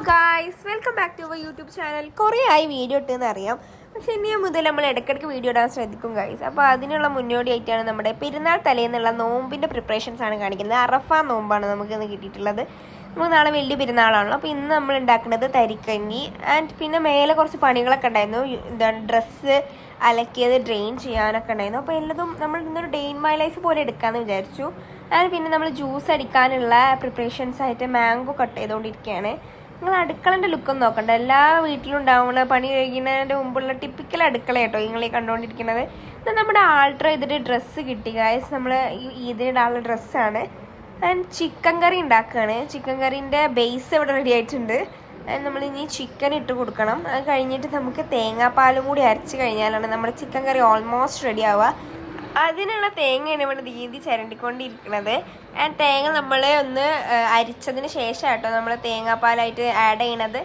Guys, welcome back to our YouTube channel. കുറേ ആയി video ഇട്ടെന്ന് അറിയാം, പക്ഷെ ഇനി മുതൽ നമ്മൾ ഇടയ്ക്കിടയ്ക്ക് വീഡിയോ ഇടാൻ ശ്രദ്ധിക്കും ഗായ്സ്. അപ്പോൾ അതിനുള്ള മുന്നോടിയായിട്ടാണ് നമ്മുടെ പെരുന്നാൾ തലേന്നുള്ള നോമ്പിൻ്റെ പ്രിപ്പറേഷൻസ് ആണ് കാണിക്കുന്നത്. അറഫ നോമ്പാണ് നമുക്കിന്ന് കിട്ടിയിട്ടുള്ളത്. നമുക്ക് നാളെ വലിയ പെരുന്നാളാണല്ലോ. അപ്പോൾ ഇന്ന് നമ്മൾ ഉണ്ടാക്കുന്നത് തരിക്കഞ്ഞി ആൻഡ് പിന്നെ മേലെ കുറച്ച് പണികളൊക്കെ ഉണ്ടായിരുന്നു. എന്താണ് ഡ്രസ്സ് അലക്കിയത് ഡ്രെയിൻ ചെയ്യാനൊക്കെ ഉണ്ടായിരുന്നു. അപ്പോൾ എല്ലതും നമ്മൾ ഇന്നൊരു ഡേ ഇൻ മൈ ലൈഫ് പോലെ എടുക്കാമെന്ന് വിചാരിച്ചു. ആൻഡ് പിന്നെ നമ്മൾ ജ്യൂസ് അടിക്കാനുള്ള പ്രിപ്പറേഷൻസ് ആയിട്ട് മാംഗോ കട്ട് ചെയ്തുകൊണ്ടിരിക്കുകയാണ്. നിങ്ങൾ അടുക്കളൻ്റെ ലുക്കൊന്നും നോക്കണ്ട, എല്ലാ വീട്ടിലും ഉണ്ടാവുന്ന പണി കഴിക്കുന്നതിൻ്റെ മുമ്പുള്ള ടിപ്പിക്കൽ അടുക്കള കേട്ടോ നിങ്ങളീ കണ്ടുകൊണ്ടിരിക്കുന്നത്. ഇത് നമ്മുടെ ആൾട്ടർ ചെയ്തിട്ട് ഡ്രസ്സ് കിട്ടി ഗായ്സ്, നമ്മൾ ഇതിനിടാനുള്ള ഡ്രസ്സാണ്. ആൻഡ് ചിക്കൻ കറി ഉണ്ടാക്കുകയാണ്. ചിക്കൻ കറീൻ്റെ ബേസ് ഇവിടെ റെഡി ആയിട്ടുണ്ട്. നമ്മളിനി ചിക്കൻ ഇട്ട് കൊടുക്കണം. അത് കഴിഞ്ഞിട്ട് നമുക്ക് തേങ്ങാപ്പാലും കൂടി അരച്ച് കഴിഞ്ഞാലാണ് നമ്മുടെ ചിക്കൻ കറി ഓൾമോസ്റ്റ് റെഡി ആവുക. അതിനുള്ള തേങ്ങയാണ് ഇവിടെ ദീദി ചിരണ്ടിക്കൊണ്ടിരിക്കുന്നത്. ആൻഡ് തേങ്ങ നമ്മൾ ഒന്ന് അരിച്ചതിന് ശേഷം കേട്ടോ നമ്മൾ തേങ്ങാപ്പാലായിട്ട് ആഡ് ചെയ്യണത്.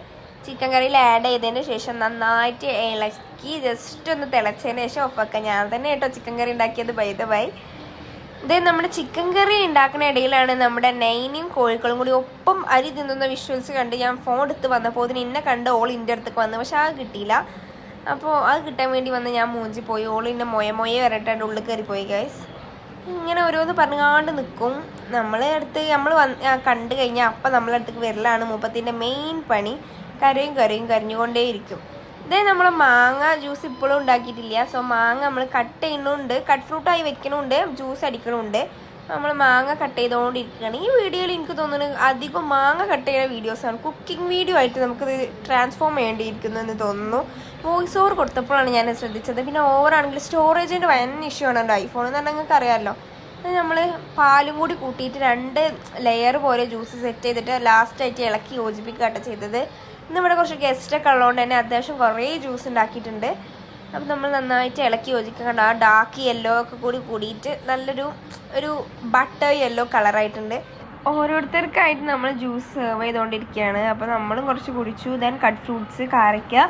ചിക്കൻ കറിയിൽ ആഡ് ചെയ്തതിന് ശേഷം നന്നായിട്ട് ഇളക്കി ജസ്റ്റ് ഒന്ന് തിളച്ചതിന് ശേഷം ഓഫാക്കുക. ഞാൻ തന്നെ കേട്ടോ ചിക്കൻ കറി ഉണ്ടാക്കിയത് ബൈ. ഇത് നമ്മുടെ ചിക്കൻ കറി ഉണ്ടാക്കുന്ന ഇടയിലാണ് നമ്മുടെ നൈനിയും കോഴിക്കളും കൂടി ഒപ്പം അരി തിന്നുന്ന വിഷ്വൽസ് കണ്ട് ഞാൻ ഫോൺ എടുത്ത് വന്നപ്പോൾ അതിന് എന്നെ കണ്ട് ഓൾ ഇൻ്റെ അടുത്തേക്ക് വന്നു, പക്ഷെ അത് കിട്ടിയില്ല. അപ്പോൾ അത് കിട്ടാൻ വേണ്ടി വന്ന് ഞാൻ മൂഞ്ചി പോയി. ഓളിൻ്റെ മൊയ വരട്ടെ ഉള്ളിൽ കയറിപ്പോയി ഗൈസ്. ഇങ്ങനെ ഓരോന്ന് പറഞ്ഞാണ്ട് നിൽക്കും. നമ്മൾ കണ്ടു കഴിഞ്ഞാൽ അപ്പം നമ്മളടുത്തേക്ക് വരലാണ് മുപ്പത്തിൻ്റെ മെയിൻ പണി. കരഞ്ഞുകൊണ്ടേയിരിക്കും. ഇതേ നമ്മൾ മാങ്ങ ജ്യൂസ് ഇപ്പോഴും ഉണ്ടാക്കിയിട്ടില്ല. സോ മാങ്ങ നമ്മൾ കട്ട് ചെയ്യുന്നുണ്ട്, കട്ട് ഫ്രൂട്ടായി വെക്കണമുണ്ട്, ജ്യൂസ് അടിക്കണമുണ്ട്. നമ്മൾ മാങ്ങ കട്ട് ചെയ്തുകൊണ്ടിരിക്കുകയാണ്. ഈ വീഡിയോയിൽ എനിക്ക് തോന്നുന്നത് അധികം മാങ്ങ കട്ട് ചെയ്യുന്ന വീഡിയോസാണ്. കുക്കിംഗ് വീഡിയോ ആയിട്ട് നമുക്കത് ട്രാൻസ്ഫോം ചെയ്യേണ്ടിയിരിക്കുന്നു എന്ന് തോന്നുന്നു. വോയിസ് ഓവർ കൊടുത്തപ്പോഴാണ് ഞാൻ ശ്രദ്ധിച്ചത്. പിന്നെ ഓവറാണെങ്കിൽ സ്റ്റോറേജിൻ്റെ ഭയങ്കര ഇഷ്യൂ ആണ് എൻ്റെ ഐഫോൺ എന്ന് പറഞ്ഞാൽ നിങ്ങൾക്ക് അറിയാമല്ലോ. നമ്മൾ പാലും കൂടി കൂട്ടിയിട്ട് 2 ലെയർ പോലെ ജ്യൂസ് സെറ്റ് ചെയ്തിട്ട് ലാസ്റ്റായിട്ട് ഇളക്കി യോജിപ്പിക്കുകയാണ് ചെയ്തത്. ഇന്നിവിടെ കുറച്ച് ഗസ്റ്റൊക്കെ ഉള്ളതുകൊണ്ട് തന്നെ അത്യാവശ്യം കുറേ ജ്യൂസ് ഉണ്ടാക്കിയിട്ടുണ്ട്. അപ്പം നമ്മൾ നന്നായിട്ട് ഇളക്കി യോജിക്കണ്ട. ആ ഡാർക്ക് യെല്ലോ ഒക്കെ കൂടിയിട്ട് നല്ലൊരു ബട്ടർ യെല്ലോ കളറായിട്ടുണ്ട്. ഓരോരുത്തർക്കായിട്ട് നമ്മൾ ജ്യൂസ് സെർവ് ചെയ്തുകൊണ്ടിരിക്കുകയാണ്. അപ്പോൾ നമ്മളും കുറച്ച് കുടിച്ചു. ദെൻ കട്ട് ഫ്രൂട്ട്സ്, കാരയ്ക്ക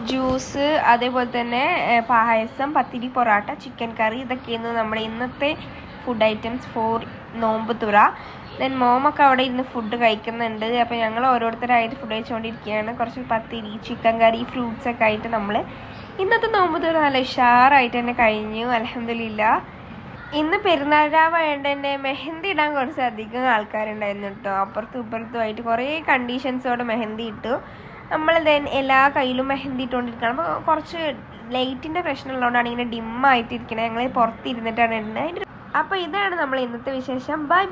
ജ്യൂസ്, അതേപോലെ തന്നെ പായസം, പത്തിരി, പൊറാട്ട, ചിക്കൻ കറി, ഇതൊക്കെയായിരുന്നു നമ്മുടെ ഇന്നത്തെ ഫുഡ് ഐറ്റംസ് ഫോർ നോമ്പ് തുറ. ദെൻ മോമൊക്കെ അവിടെ ഇരുന്ന് ഫുഡ് കഴിക്കുന്നുണ്ട്. അപ്പോൾ ഞങ്ങൾ ഓരോരുത്തരായിട്ട് ഫുഡ് കഴിച്ചുകൊണ്ടിരിക്കുകയാണ്. കുറച്ച് പത്തിരി, ചിക്കൻ കറി, ഫ്രൂട്ട്സൊക്കെ ആയിട്ട് നമ്മൾ ഇന്നത്തെ നോമ്പ് തുറ നല്ല ഉഷാറായിട്ട് തന്നെ കഴിഞ്ഞു, അൽഹംദുലില്ലാഹ്. ഇന്ന് പെരുന്നാൾ രാവായതുകൊണ്ട് തന്നെ മെഹന്തി ഇടാൻ കുറച്ച് അധികം ആൾക്കാരുണ്ടായിരുന്നു കേട്ടോ. അപ്പുറത്തും ഇപ്പുറത്തുമായിട്ട് കുറേ കണ്ടീഷൻസോടെ മെഹന്തി ഇട്ടു. നമ്മൾ ദെൻ എല്ലാ കയ്യിലും മെഹന്തി ഇട്ടുകൊണ്ടിരിക്കണം. അപ്പോൾ കുറച്ച് ലൈറ്റിൻ്റെ പ്രശ്നം ഉള്ളതുകൊണ്ടാണ് ഇങ്ങനെ ഡിമ്മായിട്ടിരിക്കണത്. ഞങ്ങൾ പുറത്തിരുന്നിട്ടാണ് ഇടുന്നത്. അപ്പോൾ ഇതാണ് നമ്മൾ ഇന്നത്തെ വിശേഷം. ബൈ.